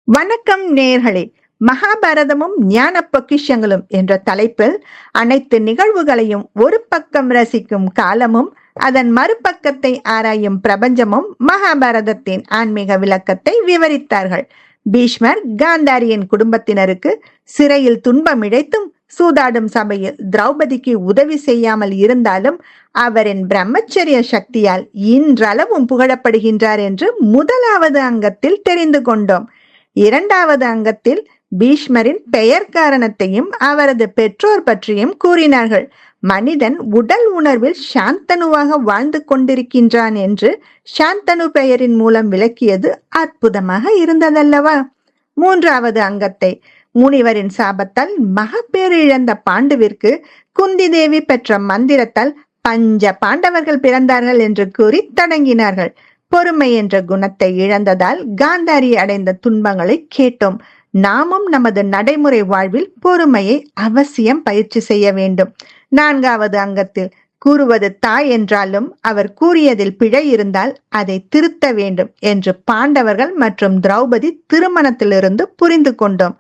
வணக்கம் நேயர்களே. மகாபாரதமும் ஞான பொக்கிஷங்களும் என்ற தலைப்பில் அனைத்து நிகழ்வுகளையும் ஒரு பக்கம் ரசிக்கும் காலமும் அதன் மறுபக்கத்தை ஆராயும் பிரபஞ்சமும் மகாபாரதத்தின் ஆன்மீக விளக்கத்தை விவரித்தார்கள். பீஷ்மர் காந்தாரியின் குடும்பத்தினருக்கு சிறையில் துன்பம் இழைத்தும் சூதாடும் சபையில் திரௌபதிக்கு உதவி செய்யாமல் இருந்தாலும் அவரின் பிரம்மச்சரிய சக்தியால் இன்றளவும் புகழப்படுகின்றார் என்று முதலாவது அங்கத்தில் தெரிந்து கொண்டோம். இரண்டாவது அங்கத்தில் பீஷ்மரின் பெயர் காரணத்தையும் அவரது பெற்றோர் பற்றியும் கூறினார்கள். மனிதன் உடல் உணர்வில் சாந்தனுவாக வாழ்ந்து கொண்டிருக்கின்றான் என்று சாந்தனு பெயரின் மூலம் விளக்கியது அற்புதமாக இருந்ததல்லவா? மூன்றாவது அங்கத்தை முனிவரின் சாபத்தால் மகப்பேறு இழந்த பாண்டுவிற்கு குந்தி தேவி பெற்ற மந்திரத்தால் பஞ்ச பாண்டவர்கள் பிறந்தார்கள் என்று கூறி தொடங்கினார்கள். பொறுமை என்ற குணத்தை இழந்ததால் காந்தாரி அடைந்த துன்பங்களை கேட்டோம். நாமும் நமது நடைமுறை வாழ்வில் பொறுமையை அவசியம் பயிற்சி செய்ய வேண்டும். நான்காவது அங்கத்தில் கூறுவது தாய் என்றாலும் அவர் கூறியதில் பிழை இருந்தால் அதை திருத்த வேண்டும் என்று பாண்டவர்கள் மற்றும் திரௌபதி திருமணத்திலிருந்து புரிந்து கொண்டோம்.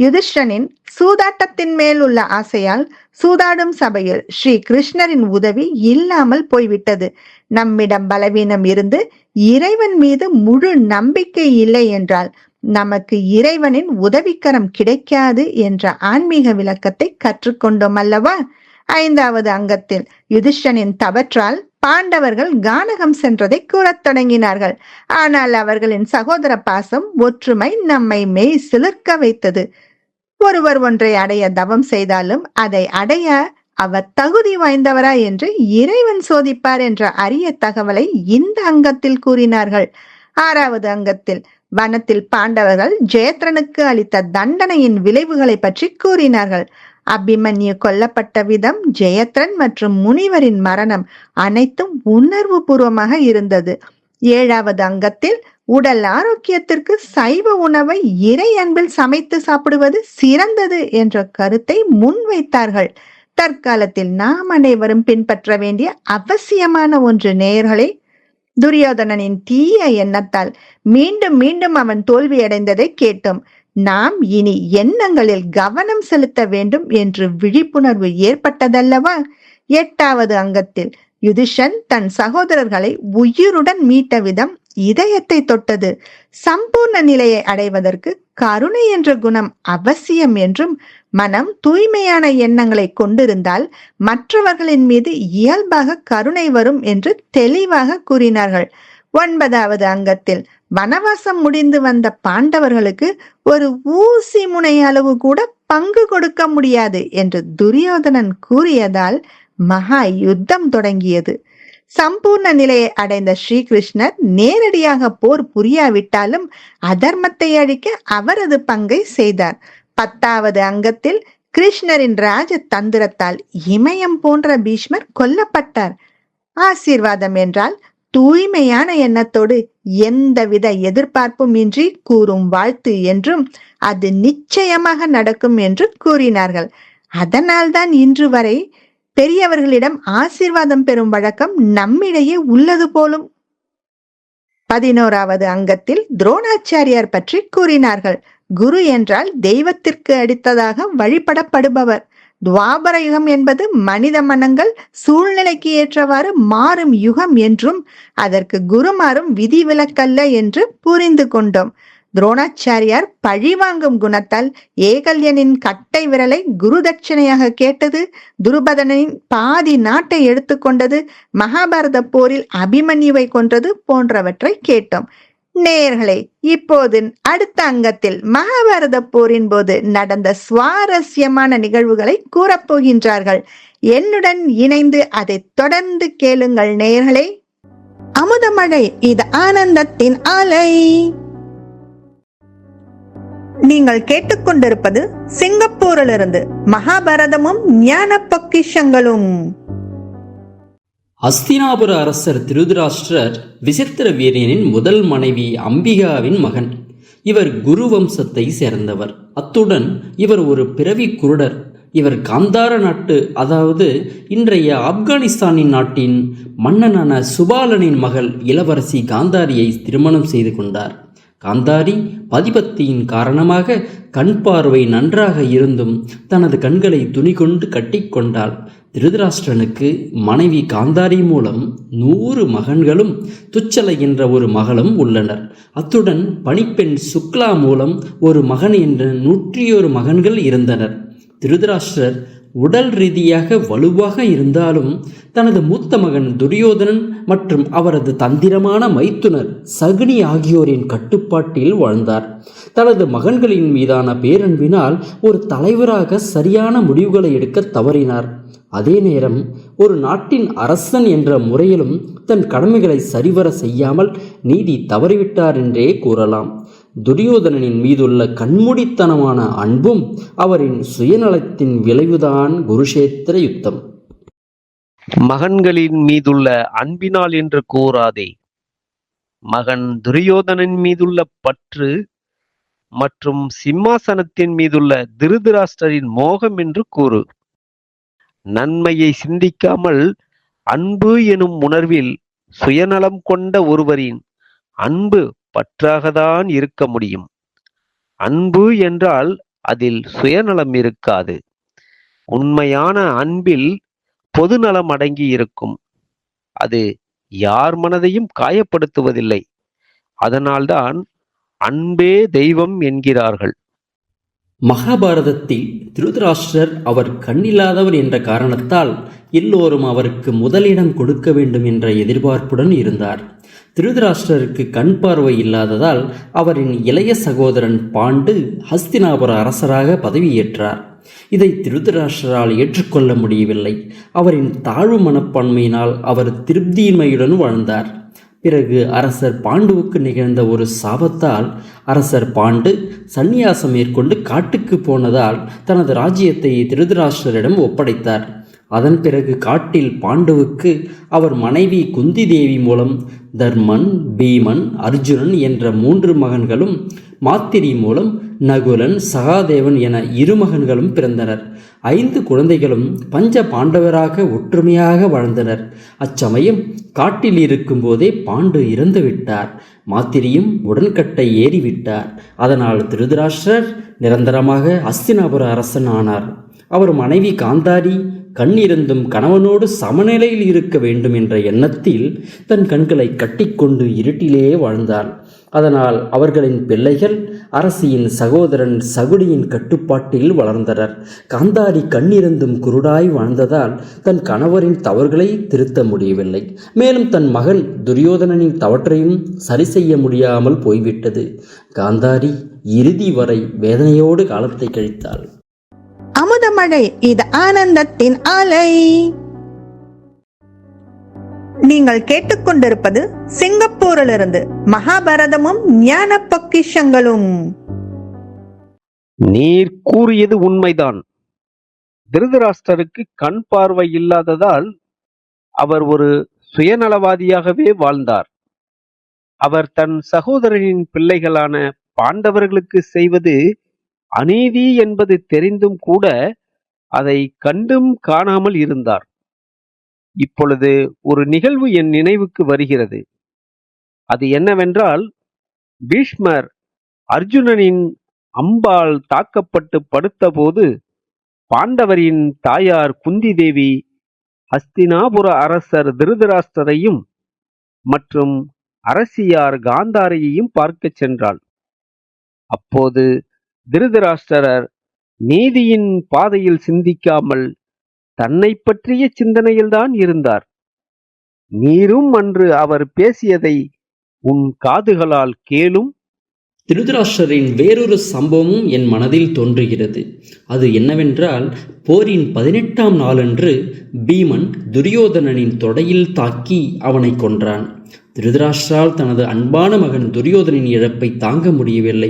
யுதிஷ்டனின் சூதாட்டத்தின் மேல் உள்ள ஆசையால் சூதாடும் சபையில் ஸ்ரீ கிருஷ்ணரின் உதவி இல்லாமல் போய்விட்டது. நம்மிடம் பலவீனம் இருந்து இறைவன் மீது முழு நம்பிக்கை இல்லை என்றால் நமக்கு இறைவனின் உதவிக்கரம் கிடைக்காது என்ற ஆன்மீக விளக்கத்தை கற்றுக்கொண்டோம் அல்லவா? ஐந்தாவது அங்கத்தில் யுதிஷ்டனின் தவற்றால் பாண்டவர்கள் கானகம் சென்றதை கூறத் தொடங்கினார்கள். ஆனால் அவர்களின் சகோதர பாசம் ஒற்றுமை நம்மை மெய் சிலிர்க்க வைத்தது. ஒருவர் ஒன்றை அடைய தவம் செய்தாலும் அதை அடைய அவர் தகுதி வாய்ந்தவரா என்று இறைவன் சோதிப்பார் என்ற அரிய தகவலை இந்த அங்கத்தில் கூறினார்கள். ஆறாவது அங்கத்தில் வனத்தில் பாண்டவர்கள் ஜெயத்ரனுக்கு அளித்த தண்டனையின் விளைவுகளை பற்றி கூறினார்கள். அபிமன்யு கொல்லப்பட்ட விதம், ஜெயத்ரன் மற்றும் முனிவரின் மரணம் அனைத்தும் உணர்வு பூர்வமாக இருந்தது. ஏழாவது அங்கத்தில் உடல் ஆரோக்கியத்திற்கு சைவ உணவை இறை அன்பில் சமைத்து சாப்பிடுவது சிறந்தது என்ற கருத்தை முன்வைத்தார்கள். தற்காலத்தில் நாம் அனைவரும் பின்பற்ற வேண்டிய அவசியமான ஒன்று நேயர்களே. துரியோதனனின் தீய எண்ணத்தால் மீண்டும் மீண்டும் அவன் தோல்வியடைந்ததை கேட்டோம். நாம் இனி எண்ணங்களில் கவனம் செலுத்த வேண்டும் என்று விழிப்புணர்வு ஏற்பட்டதல்லவா? எட்டாவது அங்கத்தில் யுதிஷன் தன் சகோதரர்களை உயிருடன் மீட்ட விதம் இதயத்தை தொட்டது. சம்பூர்ண நிலையை அடைவதற்கு கருணை என்ற குணம் அவசியம் என்றும் மனம் தூய்மையான எண்ணங்களை கொண்டிருந்தால் மற்றவர்களின் மீது இயல்பாக கருணை வரும் என்று தெளிவாக கூறினார்கள். ஒன்பதாவது அங்கத்தில் வனவாசம் முடிந்து வந்த பாண்டவர்களுக்கு ஒரு ஊசி முனை அளவு கூட பங்கு கொடுக்க முடியாது என்று துரியோதனன் கூறியதால் மகா யுத்தம் தொடங்கியது. சம்பூர்ண நிலையை அடைந்த ஸ்ரீகிருஷ்ணர் நேரடியாக போர் புரியாவிட்டாலும் அதர்மத்தை அழிக்க அவரது பங்கை செய்தார். பத்தாவது அங்கத்தில் கிருஷ்ணரின் ராஜ தந்திரத்தால் இமயம் போன்ற பீஷ்மர் கொல்லப்பட்டார். ஆசீர்வாதம் என்றால் தூய்மையான எண்ணத்தோடு எந்தவித எதிர்பார்ப்பும் இன்றி கூறும் வாழ்த்து என்றும் அது நிச்சயமாக நடக்கும் என்று கூறினார்கள். அதனால்தான் இன்று வரை பெரியவர்களிடம் ஆசீர்வாதம் பெறும் வழக்கம் நம்மிடையே உள்ளது போலும். 11வது அங்கத்தில் துரோணாச்சாரியார் பற்றி கூறினார்கள். குரு என்றால் தெய்வத்திற்கு அடுத்ததாக வழிபடப்படுபவர். துவாபர யுகம் என்பது மனித மனங்கள் சூழ்நிலைக்கு ஏற்றவாறு மாறும் யுகம் என்றும் அதற்கு குருமாறும் விதிவிலக்கல்ல என்று புரிந்து கொண்டோம். துரோணாச்சாரியார் பழிவாங்கும் குணத்தால் ஏகல்யனின் கட்டை விரலை குரு தட்சணையாக கேட்டது, துருபதனின் பாதி நாட்டை எடுத்துக்கொண்டது, மகாபாரத போரில் அபிமன்யுவை கொன்றது போன்றவற்றை கேட்டோம். நேயர்களே, இப்போது அடுத்த அங்கத்தில் மகாபாரத போரின் போது நடந்த சுவாரஸ்யமான நிகழ்வுகளை கூறப்போகின்றார்கள். என்னுடன் இணைந்து அதை தொடர்ந்து கேளுங்கள் நேயர்களே. அமுதமழை, இது ஆனந்தத்தின் ஆலை. நீங்கள் கேட்டுக்கொண்டிருப்பது சிங்கப்பூரிலிருந்து மகாபாரதமும் ஞான பொக்கிஷங்களும். அஸ்தினாபுர அரசர் திருதராஷ்டிரர் விசித்திர வீரியனின் முதல் மனைவி அம்பிகாவின் மகன். இவர் குரு வம்சத்தை சேர்ந்தவர். அத்துடன் இவர் ஒரு பிறவி குருடர். இவர் காந்தார நாட்டு, அதாவது இன்றைய ஆப்கானிஸ்தானின் நாட்டின் மன்னனான சுபாலனின் மகள் இளவரசி காந்தாரியை திருமணம் செய்து கொண்டார். காந்தாரி பதிபக்தியின் காரணமாக கண் பார்வை நன்றாக இருந்தும் தனது கண்களை துணி கொண்டு கட்டிக்கொண்டாள். திருதராஷ்டிரனுக்கு மனைவி காந்தாரி மூலம் 100 மகன்களும் துச்சலை என்ற ஒரு மகளும் உள்ளனர். அத்துடன் பணிப்பெண் சுக்லா மூலம் ஒரு மகன் என்ற 101 மகன்கள் இருந்தனர். திருதராஷ்டிரர் உடல் ரீதியாக வலுவாக இருந்தாலும் தனது மூத்த மகன் துரியோதனன் மற்றும் அவரது தந்திரமான மைத்துனர் சகுனி ஆகியோரின் கட்டுப்பாட்டில் வாழ்ந்தார். தனது மகன்களின் மீதான பேரன்பினால் ஒரு தலைவராக சரியான முடிவுகளை எடுக்க தவறினார். அதே நேரம் ஒரு நாட்டின் அரசன் என்ற முறையிலும் தன் கடமைகளை சரிவர செய்யாமல் நீதி தவறிவிட்டார் என்றே கூறலாம். துரியோதனனின் மீதுள்ள கண்மூடித்தனமான அன்பும் அவரின் சுயநலத்தின் விளைவுதான் குருஷேத்திர யுத்தம். மகன்களின் மீதுள்ள அன்பினால் என்று கூறாதே, மகன் துரியோதனன் மீதுள்ள பற்று மற்றும் சிம்மாசனத்தின் மீதுள்ள திருதராஷ்டிரரின் மோகம் என்று கூறு. நன்மையை சிந்திக்காமல் அன்பு எனும் உணர்வில் சுயநலம் கொண்ட ஒருவரின் அன்பு பற்றாகத்தான் இருக்க முடியும். அன்பு என்றால் அதில் சுயநலம் இருக்காது. உண்மையான அன்பில் பொதுநலம் அடங்கி இருக்கும். அது யார் மனதையும் காயப்படுத்துவதில்லை. அதனால்தான் அன்பே தெய்வம் என்கிறார்கள். மகாபாரதத்தில் திருதராஷ்டிரர் அவர் கண்ணில்லாதவர் என்ற காரணத்தால் எல்லோரும் அவருக்கு முதலிடம் கொடுக்க வேண்டும் என்ற எதிர்பார்ப்புடன் இருந்தார். திருதராஷ்டிரருக்கு கண் பார்வை இல்லாததால் அவரின் இளைய சகோதரன் பாண்டு ஹஸ்தினாபுர அரசராக பதவியேற்றார். இதை திருதராஷ்டிரரால் ஏற்றுக்கொள்ள முடியவில்லை. அவரின் தாழ்வு மனப்பான்மையினால் அவர் திருப்தியின்மையுடன் வாழ்ந்தார். பிறகு அரசர் பாண்டுவுக்கு நிகழ்ந்த ஒரு சாபத்தால் அரசர் பாண்டு சந்நியாசம் மேற்கொண்டு காட்டுக்கு போனதால் தனது ராஜ்யத்தை திருதராஷ்டிரரிடம் ஒப்படைத்தார். அதன் பிறகு காட்டில் பாண்டுவுக்கு அவர் மனைவி குந்தி தேவி மூலம் தர்மன், பீமன், அர்ஜுனன் என்ற 3 மகன்களும், மாத்திரி மூலம் நகுலன், சகாதேவன் என 2 மகன்களும் பிறந்தனர். 5 குழந்தைகளும் பஞ்ச பாண்டவராக ஒற்றுமையாக வாழ்ந்தனர். அச்சமயம் காட்டில் இருக்கும் போதே பாண்டு இறந்துவிட்டார். மாத்திரியும் உடன்கட்டை ஏறிவிட்டார். அதனால் திருதராஷ்டிரர் நிரந்தரமாக ஹஸ்தினாபுர அரசன் ஆனார். அவர் மனைவி காந்தாரி கண்ணிருந்தும் கணவனோடு சமநிலையில் இருக்க வேண்டும் என்ற எண்ணத்தில் தன் கண்களை கட்டிக்கொண்டு இருட்டிலே வாழ்ந்தாள். அதனால் அவர்களின் பிள்ளைகள் அரசியின் சகோதரன் சகுனியின் கட்டுப்பாட்டில் வளர்ந்தனர். காந்தாரி கண்ணிருந்தும் குருடாய் வாழ்ந்ததால் தன் கணவரின் தவறுகளை திருத்த முடியவில்லை. மேலும் தன் மகன் துரியோதனனின் தவற்றையும் சரி செய்ய முடியாமல் போய்விட்டது. காந்தாரி இறுதி வரை வேதனையோடு காலத்தை கழித்தாள். அமுதமழை, இது ஆனந்தத்தின் ஆலை. நீங்கள் கேட்டுக்கொண்டிருப்பது சிங்கப்பூரிலிருந்து மகாபாரதமும் ஞான பொக்கிஷங்களும். நீர் கூறியது உண்மைதான். திருதராஷ்டிரருக்கு கண் பார்வை இல்லாததால் அவர் ஒரு சுயநலவாதியாகவே வாழ்ந்தார். அவர் தன் சகோதரனின் பிள்ளைகளான பாண்டவர்களுக்கு செய்வது அநீதி என்பது தெரிந்தும் கூட அதை கண்டும் காணாமல் இருந்தார். இப்பொழுது ஒரு நிகழ்வு என் நினைவுக்கு வருகிறது. அது என்னவென்றால், பீஷ்மர் அர்ஜுனனின் அம்பால் தாக்கப்பட்டு படுத்தபோது பாண்டவரின் தாயார் குந்தி தேவி ஹஸ்தினாபுர அரசர் திருதராஷ்டிரரையும் மற்றும் அரசியார் காந்தாரியையும் பார்க்கச் சென்றாள். அப்போது திருதராஷ்டிரர் நீதியின் பாதையில் சிந்திக்காமல் தன்னை பற்றிய சிந்தனையில்தான் இருந்தார். நீரும் அன்று அவர் பேசியதை உன் காதுகளால் கேளும். திருதராஷ்டிரரின் வேறொரு சம்பவமும் என் மனதில் தோன்றுகிறது. அது என்னவென்றால், போரின் 18ஆம் நாளன்று பீமன் துரியோதனனின் தொடையில் தாக்கி அவனை கொன்றான். திருதராஷ்டிரால் தனது அன்பான மகன் துரியோதனின் இழப்பை தாங்க முடியவில்லை.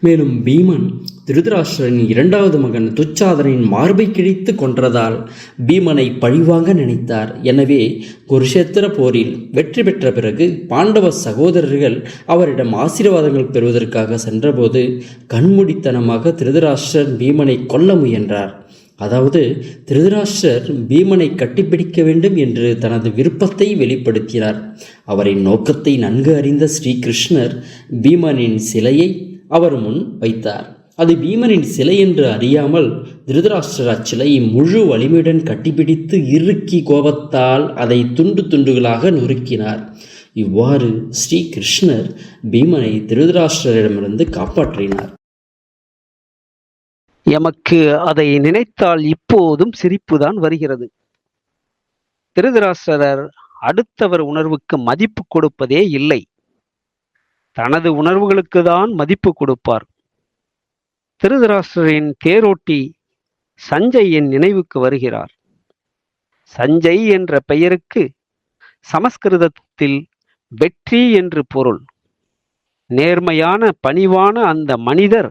மேலும் பீமன் திருதராஷ்டிரனின் 2வது மகன் துச்சாதனின் மார்பை கிழித்து கொன்றதால் பீமனை பழிவாங்க நினைத்தார். எனவே குருஷேத்திர போரில் வெற்றி பெற்ற பிறகு பாண்டவ சகோதரர்கள் அவரிடம் ஆசீர்வாதங்கள் பெறுவதற்காக சென்றபோது கண்மூடித்தனமாக திருதராஷ்டிரன் பீமனை கொல்ல முயன்றார். அதாவது திருதராஷ்டிரர் பீமனை கட்டிப்பிடிக்க வேண்டும் என்று தனது விருப்பத்தை வெளிப்படுத்தினார். அவரின் நோக்கத்தை நன்கு அறிந்த ஸ்ரீகிருஷ்ணர் பீமனின் சிலையை அவர் முன் வைத்தார். அது பீமனின் சிலை என்று அறியாமல் திருதராஷ்டிரர் அச்சிலையை முழு வலிமையுடன் கட்டிப்பிடித்து இறுக்கி கோபத்தால் அதை துண்டு துண்டுகளாக நொறுக்கினார். இவ்வாறு ஸ்ரீகிருஷ்ணர் பீமனை திருதராஷ்டிரரிடமிருந்து காப்பாற்றினார். எமக்கு அதை நினைத்தால் இப்போதும் சிரிப்புதான் வருகிறது. திருதராஷ்டிரர் அடுத்தவர் உணர்வுக்கு மதிப்பு கொடுப்பதே இல்லை. தனது உணர்வுகளுக்கு தான் மதிப்பு கொடுப்பார். திருதராஷ்டிரரின் தேரோட்டி சஞ்சய் என் நினைவுக்கு வருகிறார். சஞ்சய் என்ற பெயருக்கு சமஸ்கிருதத்தில் வெற்றி என்று பொருள். நேர்மையான பணிவான அந்த மனிதர்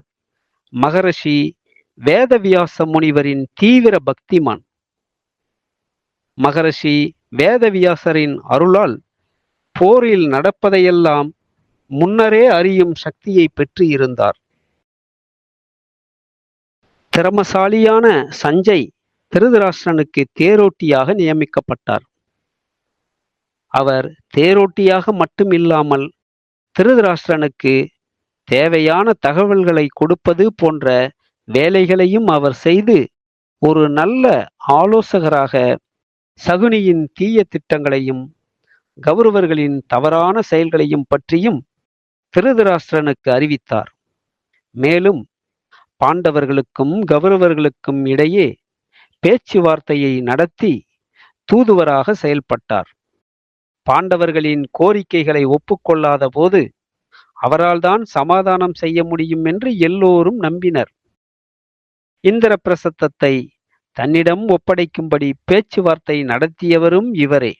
மகரிஷி வேதவியாச முனிவரின் தீவிர பக்திமான். மகரிஷி வேதவியாசரின் அருளால் போரில் நடப்பதையெல்லாம் முன்னரே அறியும் சக்தியை பெற்று இருந்தார். திறமசாலியான சஞ்சய் திருதராஷ்டிரனுக்கு தேரோட்டியாக நியமிக்கப்பட்டார். அவர் தேரோட்டியாக மட்டுமில்லாமல் திருதராஷ்டிரனுக்கு தேவையான தகவல்களை கொடுப்பது போன்ற வேலைகளையும் அவர் செய்து ஒரு நல்ல ஆலோசகராக சகுனியின் தீய திட்டங்களையும் கௌரவர்களின் தவறான செயல்களையும் பற்றியும் திருதராஷ்டிரனுக்கு அறிவித்தார். மேலும் பாண்டவர்களுக்கும் கௌரவர்களுக்கும் இடையே பேச்சுவார்த்தையை நடத்தி தூதுவராக செயல்பட்டார். பாண்டவர்களின் கோரிக்கைகளை ஒப்புக்கொள்ளாத போது அவரால் தான் சமாதானம் செய்ய முடியும் என்று எல்லோரும் நம்பினர். இந்திர பிரசத்தத்தை தன்னிடம் ஒப்படைக்கும்படி பேச்சுவார்த்தை நடத்தியவரும் இவரே.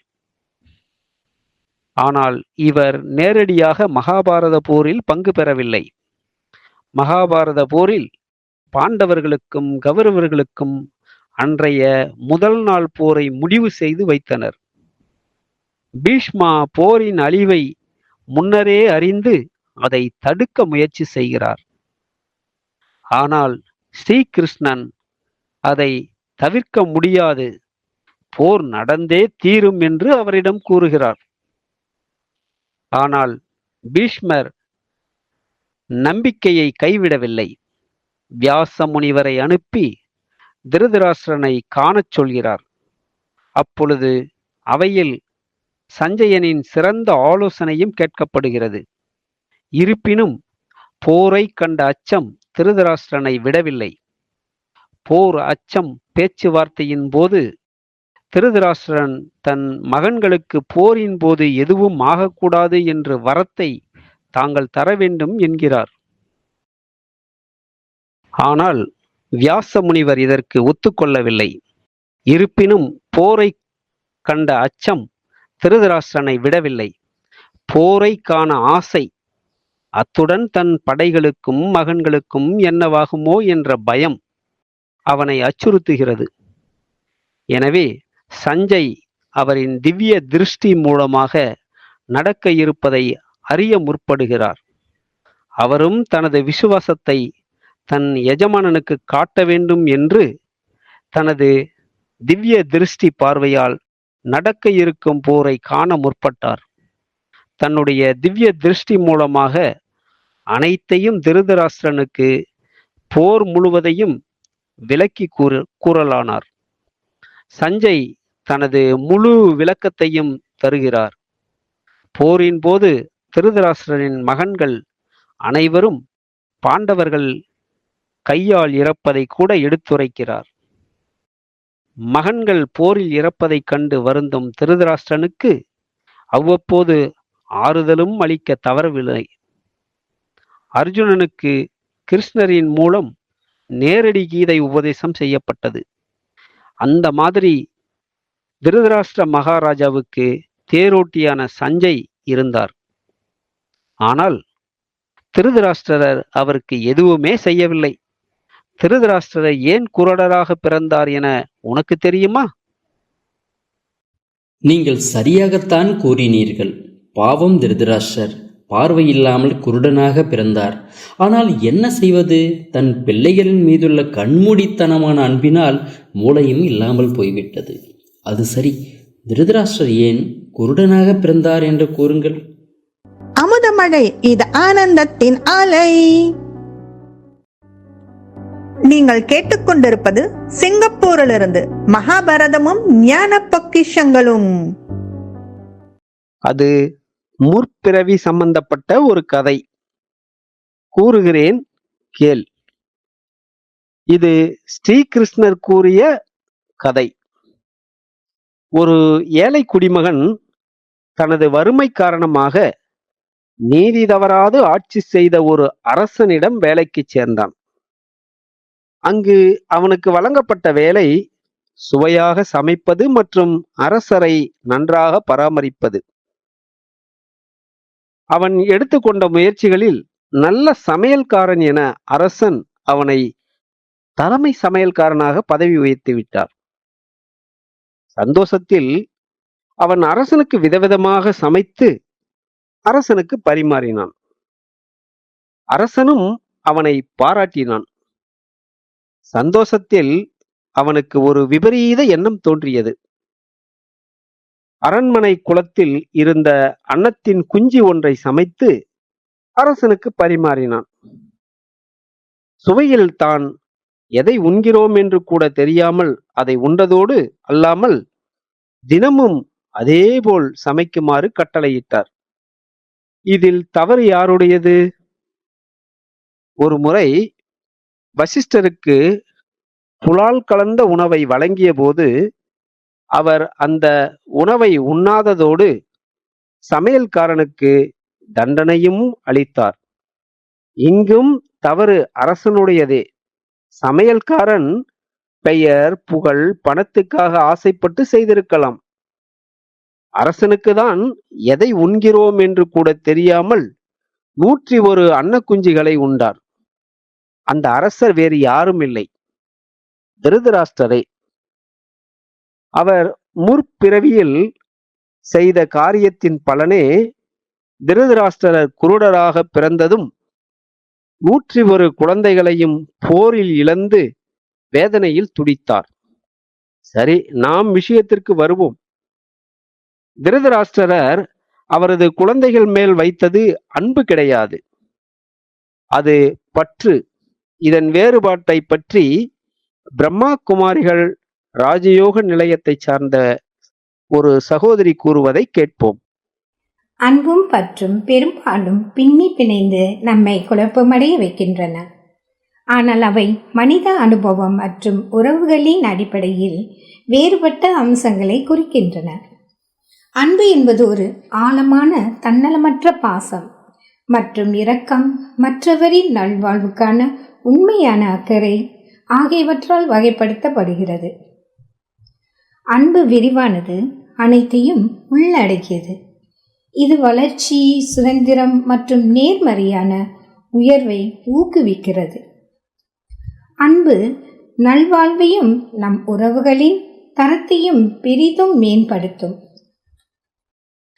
ஆனால் இவர் நேரடியாக மகாபாரத போரில் பங்கு பெறவில்லை. மகாபாரத போரில் பாண்டவர்களுக்கும் கௌரவர்களுக்கும் அன்றைய முதல் நாள் போரை முடிவு செய்து வைத்தனர். பீஷ்மா போரின் அழிவை முன்னரே அறிந்து அதை தடுக்க முயற்சி செய்கிறார். ஆனால் ஸ்ரீகிருஷ்ணன் அதை தவிர்க்க முடியாது, போர் நடந்தே தீரும் என்று அவரிடம் கூறுகிறார். ஆனால் பீஷ்மர் நம்பிக்கையை கைவிடவில்லை. வியாச முனிவரை அனுப்பி திருதராஷ்டிரனை காணச் சொல்கிறார். அப்பொழுது அவையில் சஞ்சயனின் சிறந்த ஆலோசனையும் கேட்கப்படுகிறது. இருப்பினும் போரை கண்ட அச்சம் திருதராஷ்டிரனை விடவில்லை. போர் அச்சம் பேச்சுவார்த்தையின் போது திருதராஷ்டிரன் தன் மகன்களுக்கு போரின் போது எதுவும் ஆகக்கூடாது என்ற வரத்தை தாங்கள் தர வேண்டும் என்கிறார். ஆனால் வியாச முனிவர் இதற்கு ஒத்துக்கொள்ளவில்லை. இருப்பினும் போரை கண்ட அச்சம் திருதராஷ்டிரனை விடவில்லை. போரை காண ஆசை, அத்துடன் தன் படைகளுக்கும் மகன்களுக்கும் என்னவாகுமோ என்ற பயம் அவனை அச்சுறுத்துகிறது. எனவே சஞ்சய் அவரின் திவ்ய திருஷ்டி மூலமாக நடக்க இருப்பதை அறிய முற்படுகிறார். அவரும் தனது விசுவாசத்தை தன் எஜமானனுக்கு காட்ட வேண்டும் என்று தனது திவ்ய திருஷ்டி பார்வையால் நடக்க இருக்கும் போரை காண முற்பட்டார். தன்னுடைய திவ்ய திருஷ்டி மூலமாக அனைத்தையும் திருதராஷ்டிரனுக்கு போர் முழுவதையும் விளக்கி கூறலானார். சஞ்சய் தனது முழு விளக்கத்தையும் தருகிறார். போரின் போது திருதராஷ்டிரனின் மகன்கள் அனைவரும் பாண்டவர்கள் கையால் இறப்பதை கூட எடுத்துரைக்கிறார். மகன்கள் போரில் இறப்பதைக் கண்டு வருந்தும் திருதராஷ்டிரனுக்கு அவ்வப்போது ஆறுதலும் அளிக்க தவறவில்லை. அர்ஜுனனுக்கு கிருஷ்ணரின் மூலம் நேரடி கீதை உபதேசம் செய்யப்பட்டது. அந்த மாதிரி திருதராஷ்டிர மகாராஜாவுக்கு தேரோட்டியான சஞ்சய் இருந்தார். ஆனால் திருதராஷ்டிரர் அவருக்கு எதுவுமே செய்யவில்லை. திருதராஷ்டிரர் ஏன் குருடராக பிறந்தார் என உனக்கு தெரியுமா? நீங்கள் சரியாகத்தான் கூறினீர்கள். பாவம் திருதராஷ்டிரர். பார்வையில்லாமல் குருடனாக பிறந்தார். ஆனால் என்ன செய்வது? தன் பிள்ளைகளின் மீதுள்ள கண்மூடித்தனமான அன்பினால் மூளையும் இல்லாமல் போய்விட்டது. அது சரி, திருதராஷ்டிரர் ஏன் குருடனாக பிறந்தார் என்று கூறுங்கள். அமுதமழை, இது ஆனந்தத்தின் ஆலை. நீங்கள் கேட்டுக்கொண்டிருப்பது சிங்கப்பூரிலிருந்து மகாபாரதமும் ஞான பொக்கிஷங்களும். அது முற்பிறவி சம்பந்தப்பட்ட ஒரு கதை. கூறுகிறேன், கேள். இது ஸ்ரீகிருஷ்ணர் கூறிய கதை. ஒரு ஏழை குடிமகன் தனது வறுமை காரணமாக நீதி தவறாது ஆட்சி செய்த ஒரு அரசனிடம் வேலைக்கு சேர்ந்தான். அங்கு அவனுக்கு வழங்கப்பட்ட வேலை சுவையாக சமைப்பது மற்றும் அரசரை நன்றாக பராமரிப்பது. அவன் எடுத்துக்கொண்ட முயற்சிகளில் நல்ல சமையல்காரன் என அரசன் அவனை தலைமை சமையல்காரனாக பதவி உயர்த்தி விட்டார். சந்தோஷத்தில் அவன் அரசனுக்கு விதவிதமாக சமைத்து அரசனுக்கு பரிமாறினான். அரசனும் அவனை பாராட்டினான். சந்தோஷத்தில் அவனுக்கு ஒரு விபரீத எண்ணம் தோன்றியது. அரண்மனை குளத்தில் இருந்த அன்னத்தின் குஞ்சு ஒன்றை சமைத்து அரசனுக்கு பரிமாறினான். சுவையில் தான் எதை உண்கிறோம் என்று கூட தெரியாமல் அதை உண்டதோடு அல்லாமல் தினமும் அதேபோல் சமைக்குமாறு கட்டளையிட்டார். இதில் தவறு யாருடையது? ஒரு முறை வசிஷ்டருக்கு புலால் கலந்த உணவை வழங்கிய போது அவர் அந்த உணவை உண்ணாததோடு சமையல்காரனுக்கு தண்டனையும் அளித்தார். இங்கும் தவறு அரசனுடையதே. சமையல்காரன் பெயர், புகழ், பணத்துக்காக ஆசைப்பட்டு செய்திருக்கலாம். அரசனுக்கு தான் எதை உண்கிறோம் என்று கூட தெரியாமல் 101 அன்னக்குஞ்சுகளை உண்டார். அந்த அரசர் வேறு யாரும் இல்லை, திருதராஷ்டிரரே. அவர் முற்பிறவியில் செய்த காரியத்தின் பலனே திருதராஷ்டிரர் குருடராக பிறந்ததும் 101 குழந்தைகளையும் போரில் இழந்து வேதனையில் துடித்தார். சரி, நாம் விஷயத்திற்கு வருவோம். திருதராஷ்டிரர் அவரது குழந்தைகள் மேல் வைத்தது அன்பு கிடையாது, அது பற்று. இதன் வேறுபாட்டை பற்றி பிரம்மா குமாரிகள் ராஜயோக நிலையத்தை சார்ந்த ஒரு சகோதரி கூறுவதை கேட்போம். அன்பும் பற்றும் பெரும்பாலும் பின்னி பிணைந்து நம்மை குழப்பமடைய வைக்கின்றன. ஆனால் அவை மனித அனுபவம் மற்றும் உறவுகளின் அடிப்படையில் வேறுபட்ட அம்சங்களை குறிக்கின்றன. அன்பு என்பது ஒரு ஆழமான தன்னலமற்ற பாசம் மற்றும் இரக்கம், மற்றவரின் நல்வாழ்வுக்கான உண்மையான அக்கறை ஆகியவற்றால் வகைப்படுத்தப்படுகிறது. அன்பு விரிவானது, அனைத்தையும் உள்ளடக்கியது. இது வளர்ச்சி, சுதந்திரம் மற்றும் நேர்மறையான உயர்வை ஊக்குவிக்கிறது. அன்பு நல்வாழ்வையும் நம் உறவுகளின் தரத்தையும் பெரிதும் மேம்படுத்தும்.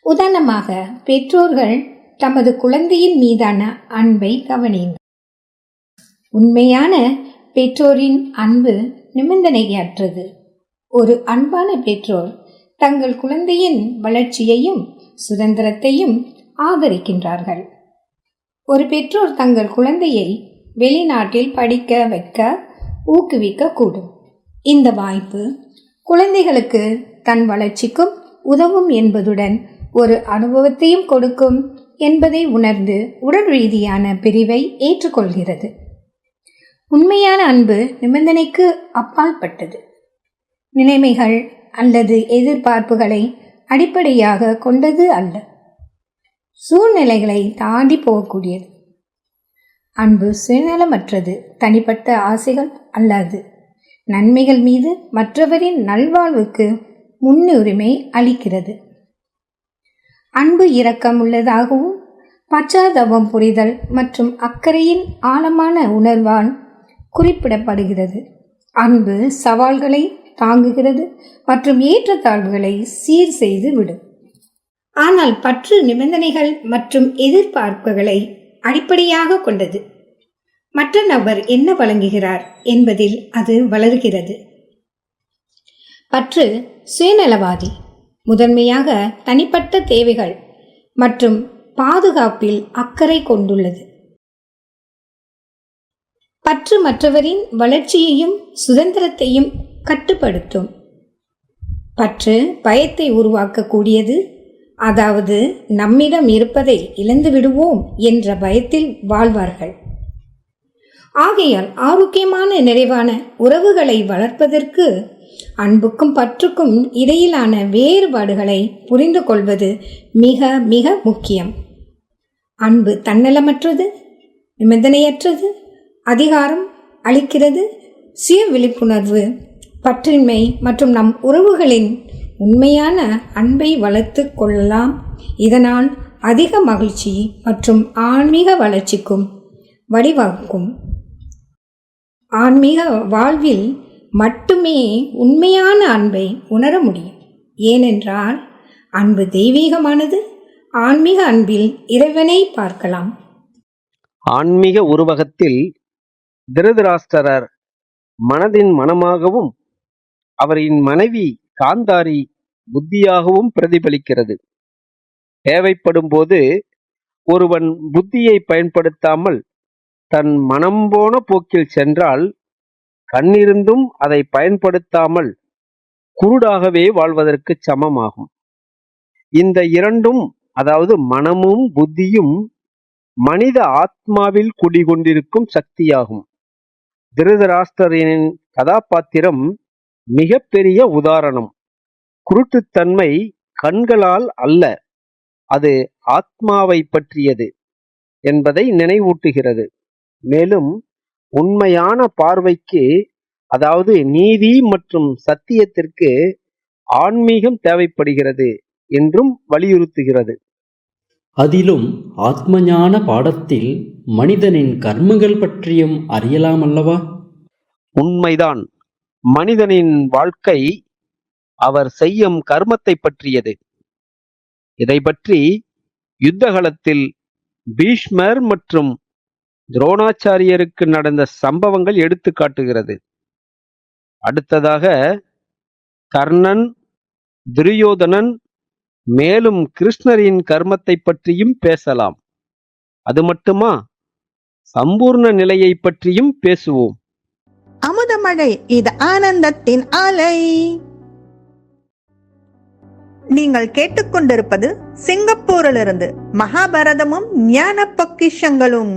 உதாரணமாக, பெற்றோர்கள் தமது குழந்தையின் மீதான அன்பை கவனியுங்கள். உண்மையான பெற்றோரின் அன்பு நிபந்தனையற்றது. ஒரு அன்பான பெற்றோர் தங்கள் குழந்தையின் வளர்ச்சியையும் சுதந்திரத்தையும் ஆதரிக்கின்றார்கள். ஒரு பெற்றோர் தங்கள் குழந்தையை வெளிநாட்டில் படிக்க வைக்க ஊக்குவிக்க கூடும். இந்த வாய்ப்பு குழந்தைகளுக்கு தன் வளர்ச்சிக்கும் உதவும் என்பதுடன் ஒரு அனுபவத்தையும் கொடுக்கும் என்பதை உணர்ந்து உடல் ரீதியான பிரிவை ஏற்றுக்கொள்கிறது. உண்மையான அன்பு நிபந்தனைக்கு அப்பாற்பட்டது. நிலைமைகள் அல்லது எதிர்பார்ப்புகளை அடிப்படையாக கொண்டது அல்ல. சூழ்நிலைகளை தாண்டி போகக்கூடியது. அன்பு சுயநலமற்றது, தனிப்பட்ட ஆசைகள் அல்லது நன்மைகள் மீது மற்றவரின் நல்வாழ்வுக்கு முன்னுரிமை அளிக்கிறது. அன்பு இரக்கம் உள்ளதாகவும் பச்சாதாபம், புரிதல் மற்றும் அக்கறையின் ஆழமான உணர்வால் குறிப்பிடப்படுகிறது. அன்பு சவால்களை தாங்குகிறது மற்றும் ஏற்றத்தாழ்வுகளை சீர் செய்து விடும். ஆனால் பற்று நிபந்தனைகள் மற்றும் எதிர்பார்ப்புகளை அடிப்படையாக கொண்டது. மற்ற நபர் என்ன வழங்குகிறார் என்பதில் அது வளர்கிறது. பற்று சுயநலவாதி, முதன்மையாக தனிப்பட்ட தேவைகள் மற்றும் பாதுகாப்பில் அக்கறை கொண்டுள்ளது. பற்று மற்றவரின் வளர்ச்சியையும் சுதந்திரத்தையும் கட்டுப்படுத்தும். பற்று பயத்தை உருவாக்கக்கூடியது, அதாவது நம்மிடம் இருப்பதை இழந்து விடுவோம் என்ற பயத்தில் வாழ்வார்கள். ஆகையால் ஆரோக்கியமான நிறைவான உறவுகளை வளர்ப்பதற்கு அன்புக்கும் பற்றுக்கும் இடையிலான வேறுபாடுகளை புரிந்து கொள்வது மிக மிக முக்கியம். அன்பு தன்னலமற்றது, நிபந்தனையற்றது, அதிகாரம் அளிக்கிறது. சுய விழிப்புணர்வு, பற்றின்மை மற்றும் நம் உறவுகளின் உண்மையான அன்பை வளர்த்து கொள்ளலாம். இதனால் அதிக மகிழ்ச்சி மற்றும் ஆன்மீக வளர்ச்சிக்கும் வழிவகுக்கும். ஆன்மீக வாழ்வில் மட்டுமே உண்மையான அன்பை உணர முடியும். ஏனென்றால் அன்பு தெய்வீகமானது. ஆன்மீக அன்பில் இறைவனை பார்க்கலாம். ஆன்மீக உருவகத்தில் திருதராஷ்டிரர் மனதின் மனமாகவும் அவரின் மனைவி காந்தாரி புத்தியாகவும் பிரதிபலிக்கிறது. தேவைப்படும் போது ஒருவன் புத்தியை பயன்படுத்தாமல் தன் மனம் போன போக்கில் சென்றால், கண்ணிருந்தும் அதை பயன்படுத்தாமல் குருடாகவே வாழ்வதற்கு சமமாகும். இந்த இரண்டும், அதாவது மனமும் புத்தியும், மனித ஆத்மாவில் குடிகொண்டிருக்கும் சக்தியாகும். திருதராஷ்டிரரின் கதாபாத்திரம் மிகப்பெரிய உதாரணம். குருட்டுத்தன்மை கண்களால் அல்ல, அது ஆத்மாவை பற்றியது என்பதை நினைவூட்டுகிறது. மேலும் உண்மையான பார்வைக்கு, அதாவது நீதி மற்றும் சத்தியத்திற்கு ஆன்மீகம் தேவைப்படுகிறது என்றும் வலியுறுத்துகிறது. அதிலும் ஆத்மஞான பாடத்தில் மனிதனின் கர்மங்கள் பற்றியும் அறியலாம் அல்லவா? உண்மைதான். மனிதனின் வாழ்க்கை அவர் செய்யும் கர்மத்தை பற்றியது. இதை பற்றி யுத்தகலத்தில் பீஷ்மர் மற்றும் துரோணாச்சாரியருக்கு நடந்த சம்பவங்கள் எடுத்து காட்டுகிறது. அடுத்ததாக கர்ணன், துரியோதனன், மேலும் கிருஷ்ணரின் கர்மத்தை பற்றியும் பேசலாம். அது மட்டுமா, சம்பூர்ண நிலையை பற்றியும் பேசுவோம். அமுதமழை, இது ஆனந்தத்தின் ஆலை. நீங்கள் கேட்டுக்கொண்டிருப்பது சிங்கப்பூரிலிருந்து மகாபாரதமும் ஞான பொக்கிஷங்களும்.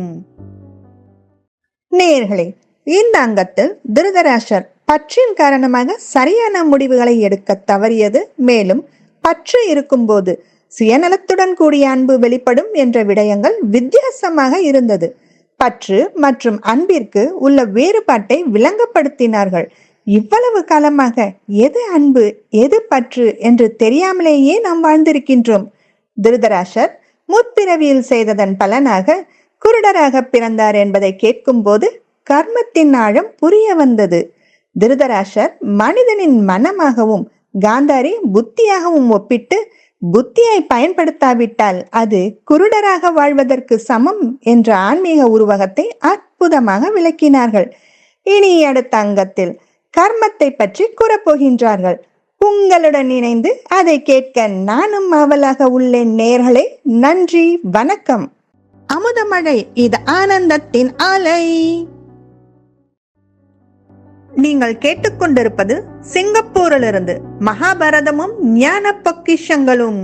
நேயர்களே, இந்த அங்கத்தில் திருதராஷ்டிரர் பற்றின் காரணமாக சரியான முடிவுகளை எடுக்க தவறியது, மேலும் பற்று இருக்கும்போது சுயநலத்துடன் கூடிய அன்பு வெளிப்படும் என்ற விடயங்கள் வித்தியாசமாக இருந்தது. பற்று மற்றும் அன்பிற்கு உள்ள வேறுபாட்டை விளங்கப்படுத்தினார்கள். இவ்வளவு காலமாக எது அன்பு எது பற்று என்று தெரியாமலேயே நாம் வாழ்ந்திருக்கின்றோம். திருதராஷ்டிரர் முற்பிறவியில் செய்ததன் பலனாக குருடராக பிறந்தார் என்பதை கேட்கும் போது கர்மத்தின் ஆழம் புரிய வந்தது. திருதராஷ்டிரர் மனிதனின் மனமாகவும் காந்தாரி புத்தியாகவும் ஒப்பிட்டு, புத்தியை பயன்படுத்தாவிட்டால் அது குருடராக வாழ்வதற்கு சமம் என்ற ஆன்மீக உருவகத்தை அற்புதமாக விளக்கினார்கள். இனி அடுத்த அங்கத்தில் கர்மத்தை பற்றி கூறப்போகின்றார்கள். உங்களுடன் இணைந்து அதை கேட்க நானும் ஆவலாக உள்ளேன். நேயர்களே, நன்றி, வணக்கம். அமுதமழை, இது ஆனந்தத்தின் ஆலை. நீங்கள் கேட்டுக்கொண்டிருப்பது சிங்கப்பூரிலிருந்து மகாபாரதமும் ஞான பொக்கிஷங்களும்.